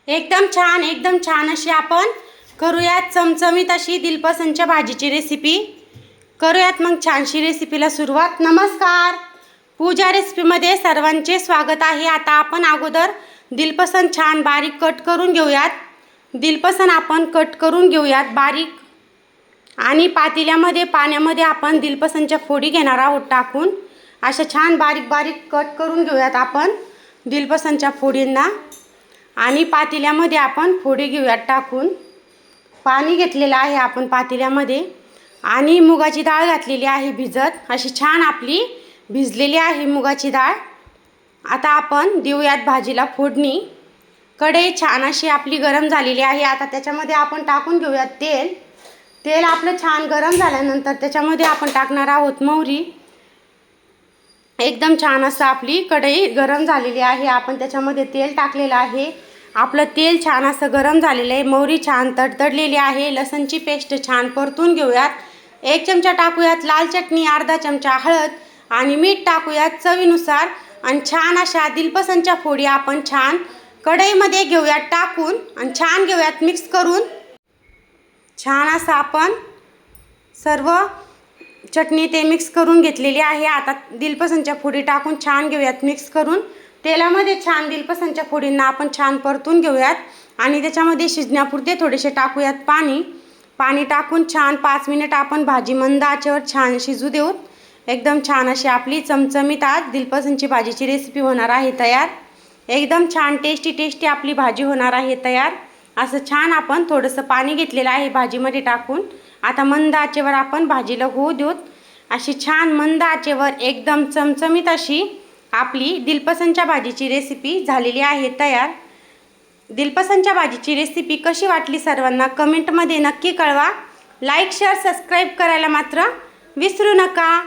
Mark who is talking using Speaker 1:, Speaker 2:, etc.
Speaker 1: एकदम छान अशी आपण करूयात चमचमीत अशी दिलपसंतच्या भाजीची रेसिपी करूयात। मग छानशी रेसिपीला सुरुवात। नमस्कार, पूजा रेसिपीमध्ये सर्वांचे स्वागत आहे। आता आपण अगोदर दिलपसंत छान बारीक कट करून घेऊयात। दिलपसंत आपण कट करून घेऊयात बारीक, आणि पातेल्यामध्ये पाण्यामध्ये आपण दिलपसंतच्या फोडी घेणार आहोत टाकून। अशा छान बारीक बारीक कट करून घेऊयात आपण दिलपसंतच्या फोडींना, आणि पातेल्यामध्ये आपण फोडी घेऊयात टाकून। पाणी घेतलेलं आहे आपण पातेल्यामध्ये, आणि मुगाची डाळ घातलेली आहे भिजत। अशी छान आपली भिजलेली आहे मुगाची डाळ। आता आपण देऊयात भाजीला फोडणी। कढई छान अशी आपली गरम झालेली आहे। आता त्याच्यामध्ये आपण टाकून घेऊयात तेल। तेल आपलं छान गरम झाल्यानंतर त्याच्यामध्ये आपण टाकणार आहोत मोहरी। एकदम छान असं आपली कढई गरम झालेली आहे। आपण त्याच्यामध्ये तेल टाकलेलं आहे। आपलं तेल छान असं गरम झालेलं आहे। मोहरी छान तडतडलेली आहे। लसणची पेस्ट छान परतून घेऊयात। 1 चमचा टाकूयात लाल चटणी, अर्धा चमचा हळद आणि मीठ टाकूयात चवीनुसार। आणि छान अशा दिलपसंतच्या फोडी आपण छान कढईमध्ये घेऊयात टाकून, आणि छान घेऊयात मिक्स करून। छान असं आपण सर्व चटणी ते मिक्स करून घेतलेली आहे। आता दिलपसंतच्या फोडी टाकून छान घेऊयात मिक्स करून। तेलामध्ये छान दिलपसंतच्या फोडींना आपण छान परतून घेऊयात, आणि त्याच्यामध्ये शिजण्यापुरते थोडेसे टाकूयात पाणी। पाणी टाकून छान 5 मिनिट आपण भाजी मंद आचेवर छान शिजू देऊ। एकदम छान अशी आपली चमचमीत आज दिलपसंतची भाजीची रेसिपी होणार आहे तयार। एकदम छान टेस्टी आपली भाजी होणार आहे तयार। असं छान आपण थोडंसं पाणी घेतलेलं आहे भाजीमध्ये टाकून। आता मंद आचेवर आपण भाजीला होऊ देऊ। अशी छान मंद आचेवर एकदम चमचमीत अशी आपली दिलपसंतच्या भाजीची रेसिपी झालेली आहे तयार। दिलपसंतच्या भाजीची रेसिपी कशी वाटली सर्वांना कमेंटमध्ये नक्की कळवा। लाईक शेअर सबस्क्राईब करायला मात्र विसरू नका।